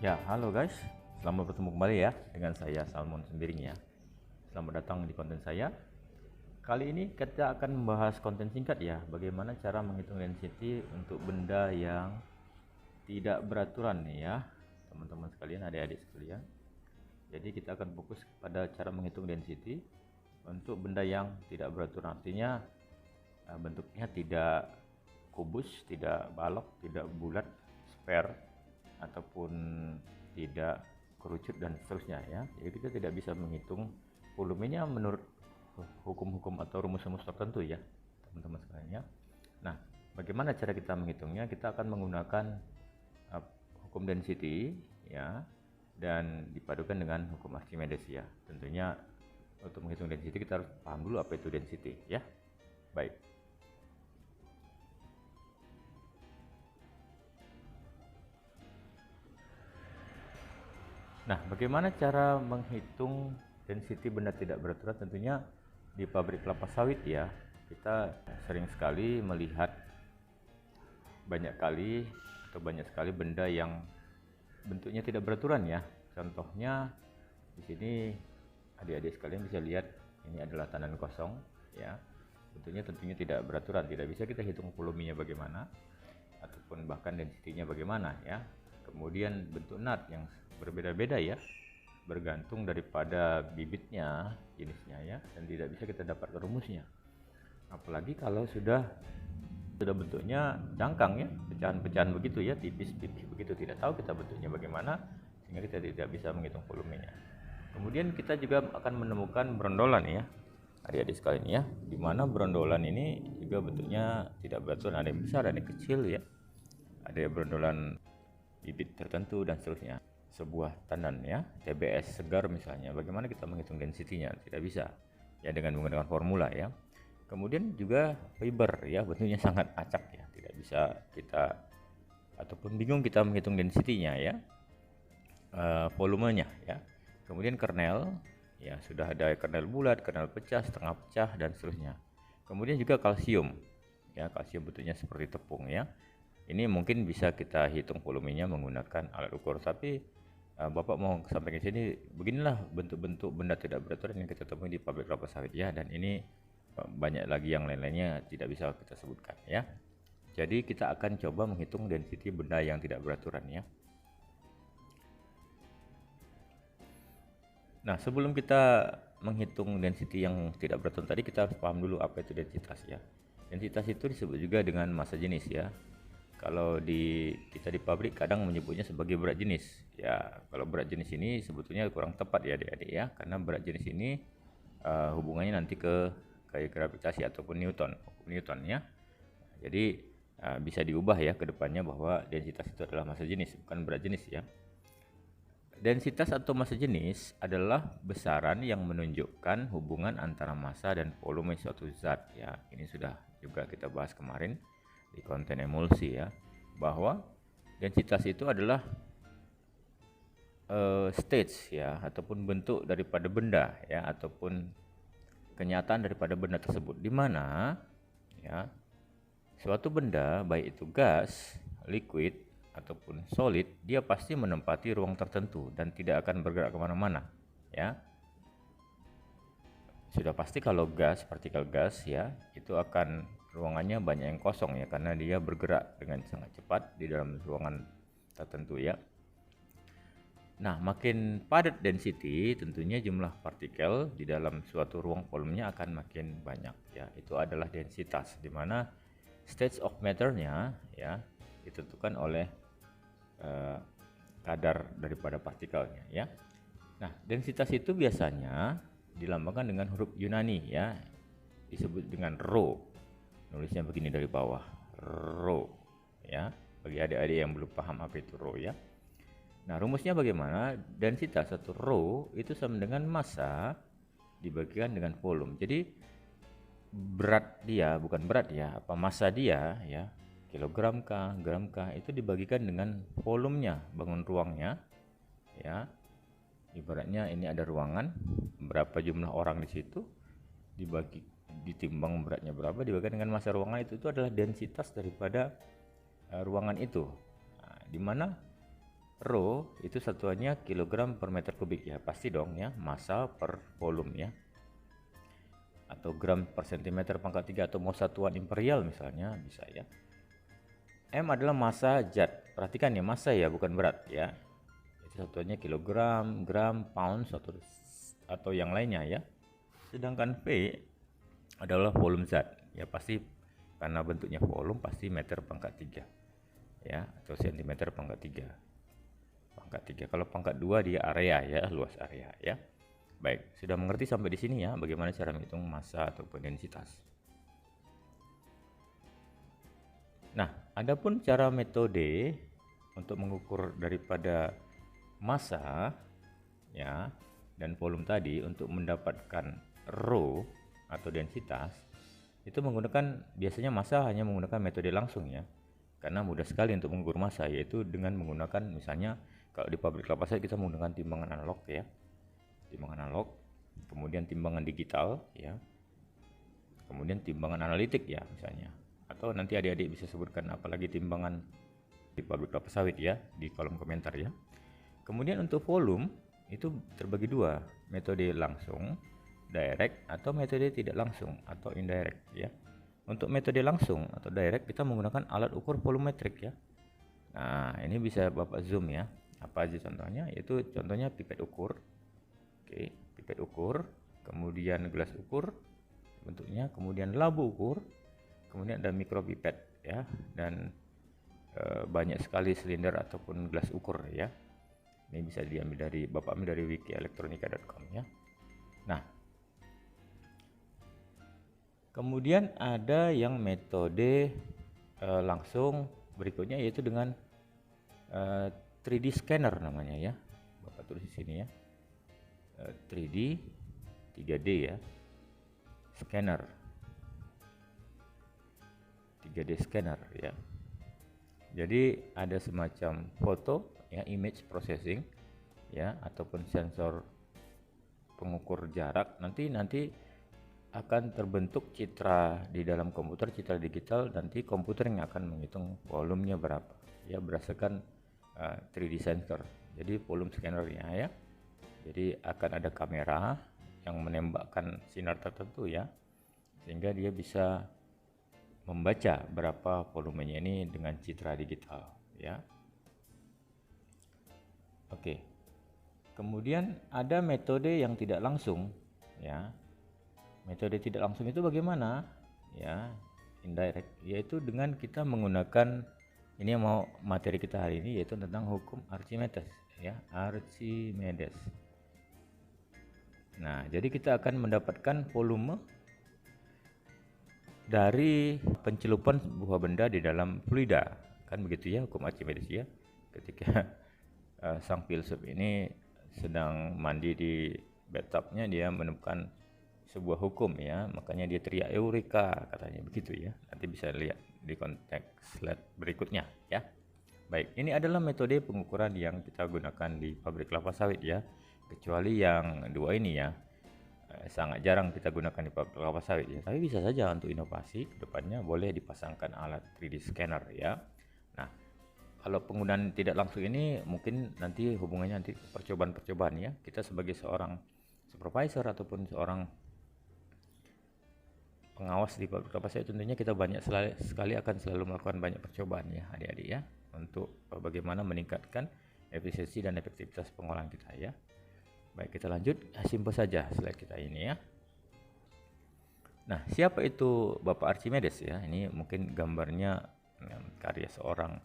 Ya, halo guys. Selamat bertemu kembali ya dengan saya Salmon Sembiring ya. Selamat datang di konten saya. Kali ini kita akan membahas konten singkat ya, bagaimana cara menghitung density untuk benda yang tidak beraturan nih ya, teman-teman sekalian, adik-adik sekalian. Jadi kita akan fokus pada cara menghitung density untuk benda yang tidak beraturan. Artinya bentuknya tidak kubus, tidak balok, tidak bulat, sphere, ataupun tidak kerucut dan seterusnya ya. Jadi kita tidak bisa menghitung volumenya menurut hukum-hukum atau rumus-rumus tertentu ya, teman-teman sekalian ya. Nah, bagaimana cara kita menghitungnya? Kita akan menggunakan hukum density ya, dan dipadukan dengan hukum Archimedes ya. Tentunya untuk menghitung density kita harus paham dulu apa itu density ya. Baik. Nah, bagaimana cara menghitung density benda tidak beraturan? Tentunya di pabrik kelapa sawit ya, kita sering sekali melihat banyak sekali benda yang bentuknya tidak beraturan ya. Contohnya di sini adik-adik sekalian bisa lihat, ini adalah tandan kosong ya. Bentuknya tentunya tidak beraturan, tidak bisa kita hitung volumenya bagaimana ataupun bahkan density-nya bagaimana ya. Kemudian bentuk nut yang berbeda-beda ya, bergantung daripada bibitnya, jenisnya ya, dan tidak bisa kita dapatkan rumusnya. Apalagi kalau sudah bentuknya cangkang ya, pecahan-pecahan begitu ya, tipis-tipis begitu, tidak tahu kita bentuknya bagaimana, sehingga kita tidak bisa menghitung volumenya. Kemudian kita juga akan menemukan brondolan ya, adik-adik sekalian ya, dimana brondolan ini juga bentuknya tidak beraturan, ada yang besar, ada yang kecil ya, ada yang brondolan bibit tertentu dan seterusnya. Sebuah tandan ya, TBS segar misalnya, bagaimana kita menghitung density-nya? Tidak bisa ya dengan menggunakan formula ya. Kemudian juga fiber ya, bentuknya sangat acak ya, tidak bisa kita ataupun bingung kita menghitung density-nya ya, volumenya ya. Kemudian kernel ya, sudah ada kernel bulat, kernel pecah, setengah pecah dan seterusnya. Kemudian juga kalsium ya, kalsium bentuknya seperti tepung ya. Ini mungkin bisa kita hitung volumenya menggunakan alat ukur, tapi Bapak mau sampaikan ke sini, beginilah bentuk-bentuk benda tidak beraturan yang kita temui di pabrik kelapa sawit ya, dan ini banyak lagi yang lain-lainnya tidak bisa kita sebutkan ya. Jadi kita akan coba menghitung density benda yang tidak beraturan ya. Nah, sebelum kita menghitung density yang tidak beraturan tadi, kita harus paham dulu apa itu densitas ya. Densitas itu disebut juga dengan massa jenis ya. Kalau kita di pabrik kadang menyebutnya sebagai berat jenis ya. Kalau berat jenis ini sebetulnya kurang tepat ya adik-adik ya, karena berat jenis ini hubungannya nanti ke gaya gravitasi ataupun Newton ya. Jadi bisa diubah ya ke depannya bahwa densitas itu adalah massa jenis, bukan berat jenis ya. Densitas atau massa jenis adalah besaran yang menunjukkan hubungan antara massa dan volume suatu zat ya. Ini sudah juga kita bahas kemarin di konten emulsi ya, bahwa densitas itu adalah stage ya, ataupun bentuk daripada benda ya, ataupun kenyataan daripada benda tersebut, di mana ya suatu benda baik itu gas, liquid ataupun solid, dia pasti menempati ruang tertentu dan tidak akan bergerak kemana-mana ya. Sudah pasti kalau gas, partikel gas ya, itu akan ruangannya banyak yang kosong ya, karena dia bergerak dengan sangat cepat di dalam ruangan tertentu ya. Nah, makin padat density, tentunya jumlah partikel di dalam suatu ruang volumenya akan makin banyak ya. Itu adalah densitas, di mana state of matter-nya ya ditentukan oleh kadar daripada partikelnya ya. Nah, densitas itu biasanya dilambangkan dengan huruf Yunani ya, disebut dengan rho. Nulisnya begini dari bawah, rho ya, bagi adik-adik yang belum paham apa itu rho ya. Nah, rumusnya bagaimana? Densitas atau rho itu sama dengan massa dibagikan dengan volume. Jadi berat dia, bukan berat ya, apa massa dia ya, kilogram kah, gram kah, itu dibagikan dengan volumenya, bangun ruangnya ya. Ibaratnya ini ada ruangan, berapa jumlah orang di situ, ditimbang beratnya berapa, dibagikan dengan massa ruangan, itu adalah densitas daripada ruangan itu. Nah, di mana Rho itu satuannya kilogram per meter kubik ya, pasti dong ya, massa per volume ya, atau gram per sentimeter pangkat 3, atau mau satuan imperial misalnya bisa ya. M adalah massa zat, perhatikan ya, massa ya, bukan berat ya, itu satuannya kilogram, gram, pound atau yang lainnya ya. Sedangkan V adalah volume zat ya, pasti karena bentuknya volume pasti meter pangkat 3 ya, atau sentimeter pangkat 3. Kalau pangkat 2 dia area ya, luas area ya. Baik, sudah mengerti sampai di sini ya bagaimana cara menghitung massa ataupun densitas. Nah, adapun cara metode untuk mengukur daripada massa ya dan volume tadi untuk mendapatkan rho atau densitas, itu menggunakan, biasanya massa hanya menggunakan metode langsung ya, karena mudah sekali untuk mengukur massa, yaitu dengan menggunakan, misalnya kalau di pabrik kelapa sawit kita menggunakan timbangan analog ya, timbangan analog, kemudian timbangan digital ya, kemudian timbangan analitik ya misalnya, atau nanti adik-adik bisa sebutkan apalagi timbangan di pabrik kelapa sawit ya di kolom komentar ya. Kemudian untuk volume itu terbagi dua, metode langsung direct atau metode tidak langsung atau indirect ya. Untuk metode langsung atau direct kita menggunakan alat ukur volumetrik ya. Nah, ini bisa Bapak zoom ya. Apa aja contohnya? Yaitu contohnya pipet ukur. Oke, pipet ukur, kemudian gelas ukur bentuknya, kemudian labu ukur, kemudian ada mikropipet ya, dan banyak sekali silinder ataupun gelas ukur ya. Ini bisa diambil dari Bapak ambil dari wikielektronika.com ya. Nah, kemudian ada yang metode langsung berikutnya, yaitu dengan 3D scanner namanya ya. Bapak tulis di sini ya. 3D 3D ya. Scanner. 3D scanner ya. Jadi ada semacam foto ya, image processing ya, ataupun sensor pengukur jarak, nanti akan terbentuk citra di dalam komputer, citra digital, nanti komputer yang akan menghitung volumenya berapa ya, berdasarkan 3D sensor. Jadi volume scannernya ya, jadi akan ada kamera yang menembakkan sinar tertentu ya, sehingga dia bisa membaca berapa volumenya ini dengan citra digital ya. Oke, kemudian ada metode yang tidak langsung ya. Metode tidak langsung itu bagaimana ya, indirect, yaitu dengan kita menggunakan, ini yang mau materi kita hari ini, yaitu tentang hukum Archimedes ya, Archimedes. Nah, jadi kita akan mendapatkan volume dari pencelupan sebuah benda di dalam fluida, kan begitu ya hukum Archimedes ya. Ketika sang filsuf ini sedang mandi di bathtubnya, dia menemukan sebuah hukum ya, makanya dia teriak eureka katanya begitu ya. Nanti bisa lihat di konteks slide berikutnya ya. Baik, ini adalah metode pengukuran yang kita gunakan di pabrik kelapa sawit ya, kecuali yang dua ini ya, sangat jarang kita gunakan di pabrik kelapa sawit ya. Tapi bisa saja untuk inovasi kedepannya boleh dipasangkan alat 3D scanner ya. Nah, kalau penggunaan tidak langsung ini mungkin nanti hubungannya nanti percobaan-percobaan ya. Kita sebagai seorang supervisor ataupun seorang pengawas di pabrik kelapa sawit, tentunya kita banyak sekali akan selalu melakukan banyak percobaan ya adik-adik ya, untuk bagaimana meningkatkan efisiensi dan efektivitas pengolahan kita ya. Baik, kita lanjut, simpel saja slide kita ini ya. Nah, siapa itu Bapak Archimedes ya? Ini mungkin gambarnya karya seorang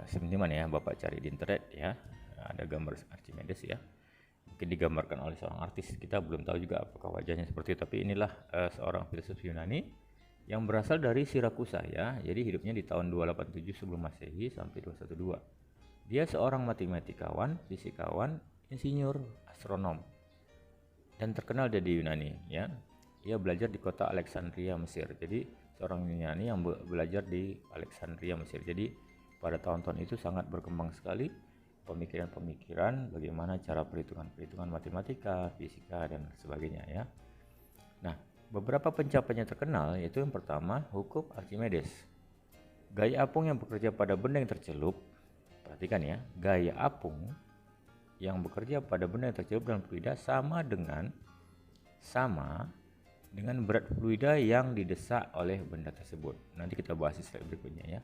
seniman ya, Bapak cari di internet ya, ada gambar Archimedes ya. Mungkin digambarkan oleh seorang artis, kita belum tahu juga apakah wajahnya seperti itu, tapi inilah seorang filsuf Yunani yang berasal dari Sirakusa ya. Jadi hidupnya di tahun 287 sebelum Masehi sampai 212. Dia seorang matematikawan, fisikawan, insinyur, astronom, dan terkenal dia di Yunani ya. Dia belajar di kota Alexandria, Mesir. Jadi seorang Yunani yang belajar di Alexandria, Mesir. Jadi pada tahun-tahun itu sangat berkembang sekali pemikiran-pemikiran bagaimana cara perhitungan matematika, fisika, dan sebagainya ya. Nah, beberapa pencapaiannya terkenal yaitu yang pertama, hukum Archimedes. Gaya apung yang bekerja pada benda yang tercelup perhatikan ya, gaya apung yang bekerja pada benda yang tercelup dalam fluida sama dengan berat fluida yang didesak oleh benda tersebut. Nanti kita bahas di slide berikutnya ya.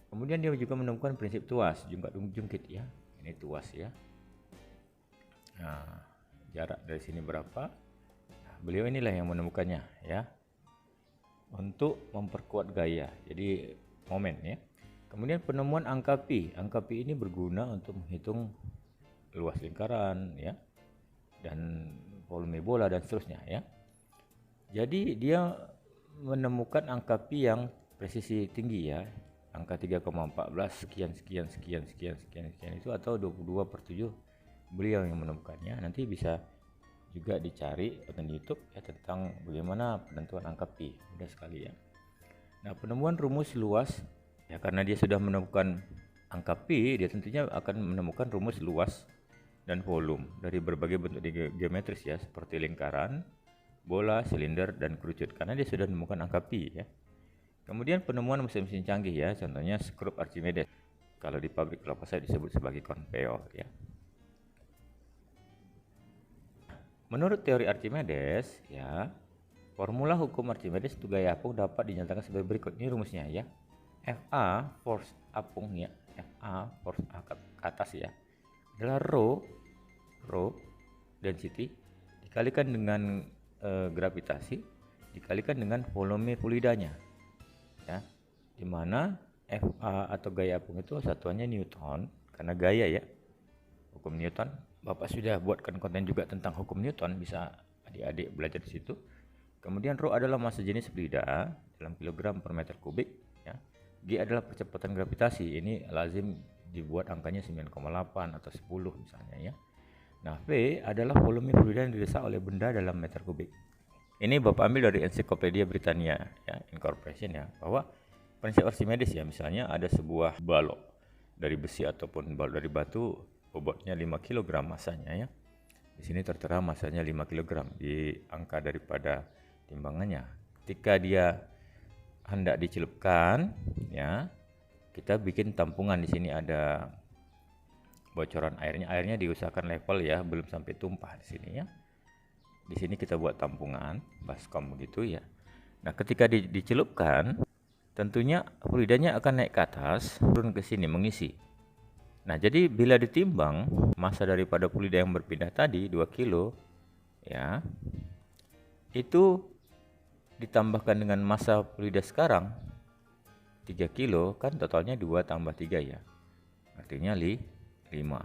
Kemudian dia juga menemukan prinsip tuas, jungkit ya. Ini tuas ya. Nah, jarak dari sini berapa? Nah, beliau inilah yang menemukannya ya. Untuk memperkuat gaya. Jadi momen ya. Kemudian penemuan angka pi. Angka pi ini berguna untuk menghitung luas lingkaran ya. Dan volume bola dan seterusnya ya. Jadi dia menemukan angka pi yang presisi tinggi ya. Angka 3,14 sekian itu atau 22/7. Beliau yang menemukannya. Nanti bisa juga dicari di YouTube ya tentang bagaimana penentuan angka pi. Mudah sekali ya. Nah, penemuan rumus luas ya, karena dia sudah menemukan angka pi, dia tentunya akan menemukan rumus luas dan volume dari berbagai bentuk geometris ya, seperti lingkaran, bola, silinder, dan kerucut, karena dia sudah menemukan angka pi ya. Kemudian penemuan mesin-mesin canggih ya, contohnya skrup Archimedes. Kalau di pabrik kelapa sawit disebut sebagai konveyor ya. Menurut teori Archimedes ya, formula hukum Archimedes untuk gaya apung dapat dinyatakan sebagai berikut. Ini rumusnya ya. Fa force apung ya, Fa force ke atas ya, adalah rho density dikalikan dengan gravitasi dikalikan dengan volume fluidanya ya, dimana Fa atau gaya apung itu satuannya Newton karena gaya ya, hukum Newton. Bapak sudah buatkan konten juga tentang hukum Newton, bisa adik-adik belajar di situ. Kemudian rho adalah massa jenis fluida dalam kilogram per meter kubik ya. G adalah percepatan gravitasi, ini lazim dibuat angkanya 9,8 atau 10 misalnya ya. Nah, V adalah volume fluida yang didesak oleh benda dalam meter kubik. Ini Bapak ambil dari Encyclopedia Britannia ya, Incorporation ya, bahwa prinsip Archimedes ya, misalnya ada sebuah balok dari besi ataupun balok dari batu, bobotnya 5 kg masanya ya. Di sini tertera masanya 5 kg di angka daripada timbangannya. Ketika dia hendak dicelupkan ya, kita bikin tampungan. Di sini ada bocoran airnya. Airnya diusahakan level ya, belum sampai tumpah di sini ya. Di sini kita buat tampungan, baskom begitu ya. Nah, ketika dicelupkan, tentunya fluidanya akan naik ke atas, turun ke sini mengisi. Nah, jadi bila ditimbang massa daripada fluida yang berpindah tadi 2 kilo ya, itu ditambahkan dengan massa fluida sekarang 3 kilo, kan totalnya 2 tambah 3 ya, artinya 5.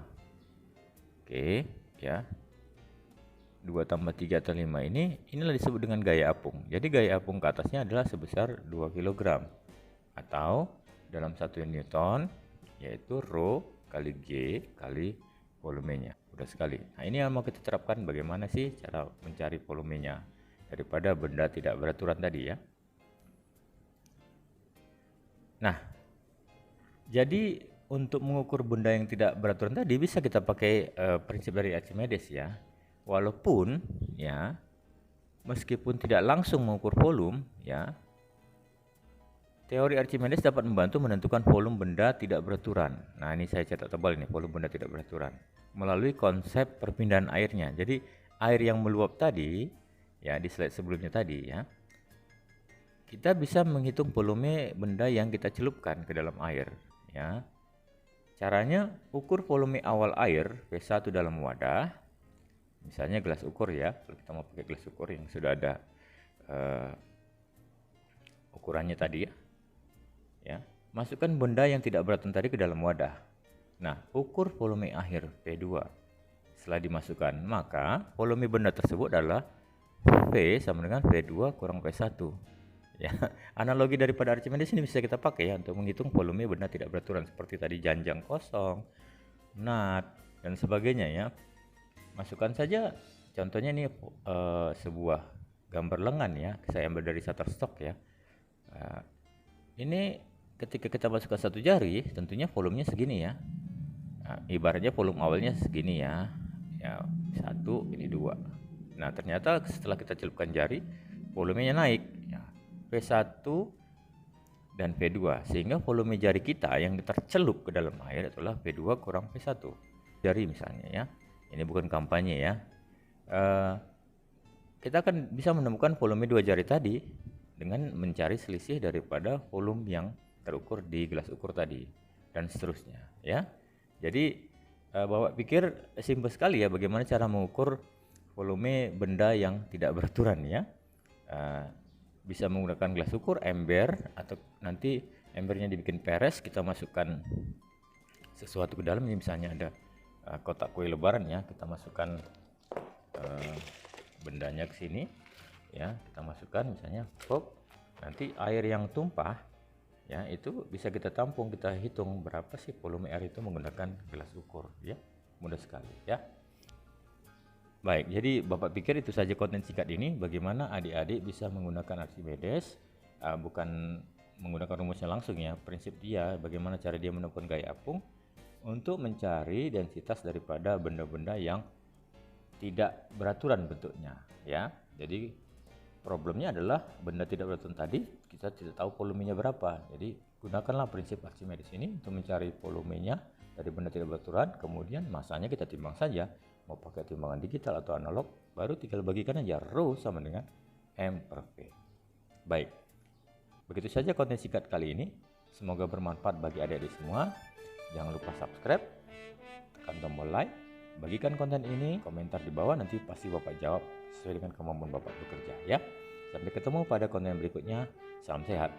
Oke ya, 2 tambah 3 atau 5 inilah disebut dengan gaya apung. Jadi gaya apung ke atasnya adalah sebesar 2 kg atau dalam 1 Newton yaitu rho kali G kali volumenya. Mudah sekali. Nah, ini yang mau kita terapkan, bagaimana sih cara mencari volumenya daripada benda tidak beraturan tadi ya. Nah, jadi untuk mengukur benda yang tidak beraturan tadi bisa kita pakai prinsip dari Archimedes ya. Walaupun ya, meskipun tidak langsung mengukur volume ya, teori Archimedes dapat membantu menentukan volume benda tidak beraturan. Nah, ini saya cetak tebal ini, volume benda tidak beraturan, melalui konsep perpindahan airnya. Jadi air yang meluap tadi ya, di slide sebelumnya tadi ya, kita bisa menghitung volume benda yang kita celupkan ke dalam air ya. Caranya, ukur volume awal air V1 dalam wadah, misalnya gelas ukur ya. Kalau kita mau pakai gelas ukur yang sudah ada ukurannya tadi ya, masukkan benda yang tidak beraturan tadi ke dalam wadah. Nah, ukur volume akhir V2. Setelah dimasukkan, maka volume benda tersebut adalah V sama dengan V2 kurang V1 ya. Analogi daripada Archimedes ini bisa kita pakai ya untuk menghitung volume benda tidak beraturan seperti tadi janjang kosong, nut, dan sebagainya ya. Masukkan saja, contohnya ini sebuah gambar lengan ya, saya ambil dari Shutterstock ya. Ini ketika kita masukkan satu jari, tentunya volumenya segini ya. Nah, ibaratnya volume awalnya segini ya. Ya, 1, ini 2. Nah, ternyata setelah kita celupkan jari, volumenya naik ya. V1 dan V2, sehingga volume jari kita yang tercelup ke dalam air adalah V2 kurang V1 jari misalnya ya. Ini bukan kampanye ya. Kita akan bisa menemukan volume 2 jari tadi dengan mencari selisih daripada volume yang terukur di gelas ukur tadi dan seterusnya ya. Jadi Bapak pikir simpel sekali ya bagaimana cara mengukur volume benda yang tidak beraturan ya. Bisa menggunakan gelas ukur, ember, atau nanti embernya dibikin peres, kita masukkan sesuatu ke dalam. Ini misalnya ada kotak kue lebaran ya, kita masukkan bendanya ke sini ya, kita masukkan misalnya pop, nanti air yang tumpah ya itu bisa kita tampung, kita hitung berapa sih volume air itu menggunakan gelas ukur ya, mudah sekali ya. Baik, jadi Bapak pikir itu saja konten singkat ini, bagaimana adik-adik bisa menggunakan Archimedes, bukan menggunakan rumusnya langsung ya, prinsip dia, bagaimana cara dia menemukan gaya apung untuk mencari densitas daripada benda-benda yang tidak beraturan bentuknya ya. Jadi problemnya adalah benda tidak beraturan tadi, kita tidak tahu volumenya berapa, jadi gunakanlah prinsip Archimedes ini untuk mencari volumenya dari benda tidak beraturan, kemudian masanya kita timbang saja. Mau pakai timbangan digital atau analog, baru tinggal bagikan aja rho sama dengan M/V. Baik, begitu saja konten singkat kali ini. Semoga bermanfaat bagi adik-adik semua. Jangan lupa subscribe, tekan tombol like, bagikan konten ini, komentar di bawah, nanti pasti Bapak jawab sesuai dengan kemampuan Bapak bekerja ya. Sampai ketemu pada konten berikutnya. Salam sehat.